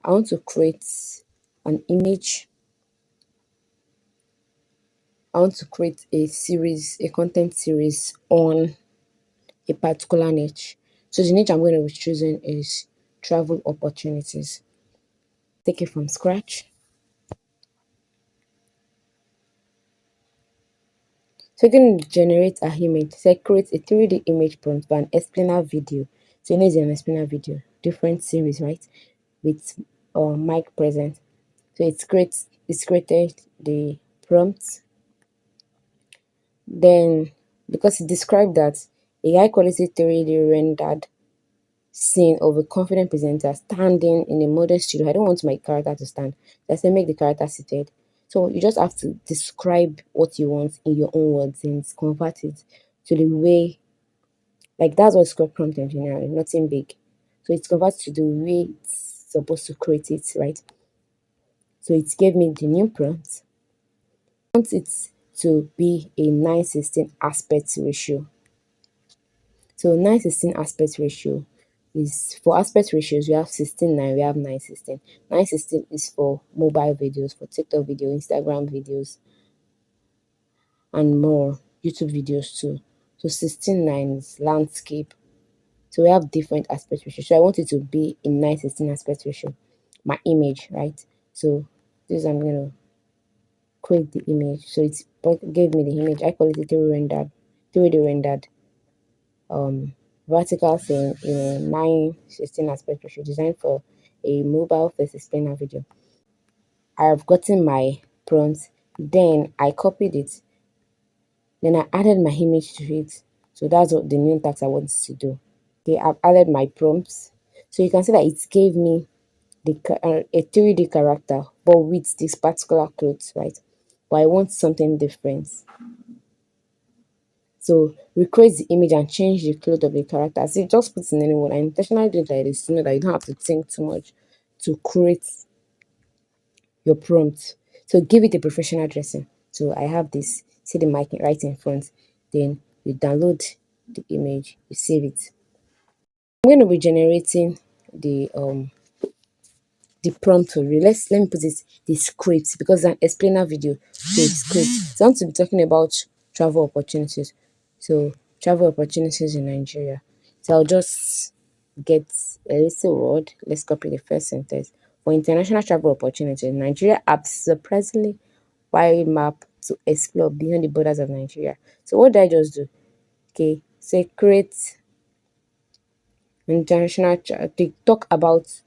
I want to create an image. I want to create a series, a content series on a particular niche. So the niche I'm going to be choosing is travel opportunities. Take it from scratch. So you're going to generate an image. So create a 3D image prompt for an explainer video. So you know it's an explainer video, different series, right? With mic present. So it's created the prompt. Then because it described that a high quality 3D rendered scene of a confident presenter standing in a modern studio. I don't want my character to stand. So I say make the character seated. So you just have to describe what you want in your own words and convert it to the way, like that's what script prompt engineering, nothing big. So it converts to the way it's supposed to create it, right? So it gave me the new prompt. I want it to be a 9:16 aspect ratio. So 9:16 aspect ratio is for aspect ratios. We have 16:9, we have 9:16. 9:16 is for mobile videos, for TikTok video, Instagram videos, and more, YouTube videos too. So 16:9 is landscape. So we have different aspect ratio. So I want it to be in 9:16 aspect ratio. My image, right? So this I'm gonna create the image. So it's gave me the image. I call it a 3D rendered vertical thing in a 9:16 aspect ratio designed for a mobile first explainer video. I have gotten my prompt, then I copied it, then I added my image to it. So that's what the new task I wanted to do. Okay, I've added my prompts. So you can see that it gave me a 3D character, but with this particular clothes, right? But I want something different. So recreate the image and change the clothes of the character. So just put in anyone. I intentionally did like this to know that you don't have to think too much to create your prompt. So give it a professional dressing. So I have this, see the mic right in front. Then you download the image, you save it. I'm going to be generating the prompt for you. Let me put it the script because it's an explainer video. So it's script. So I want to be talking about travel opportunities. So travel opportunities in Nigeria. So I'll just get a little word. Let's copy the first sentence. For international travel opportunities, Nigeria apps surprisingly wide map to explore beyond the borders of Nigeria. So what did I just do? Okay, say create they talk about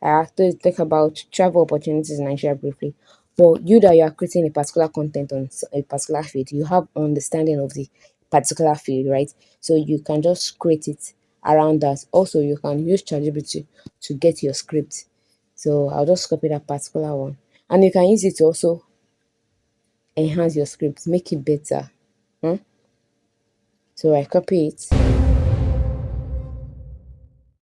I have to talk about travel opportunities in Nigeria briefly. But you that you are creating a particular content on a particular field, you have understanding of the particular field, right? So you can just create it around that. Also, you can use ChatGPT to get your script. So I'll just copy that particular one, and you can use it to also enhance your script, make it better. Hmm? So I copy it.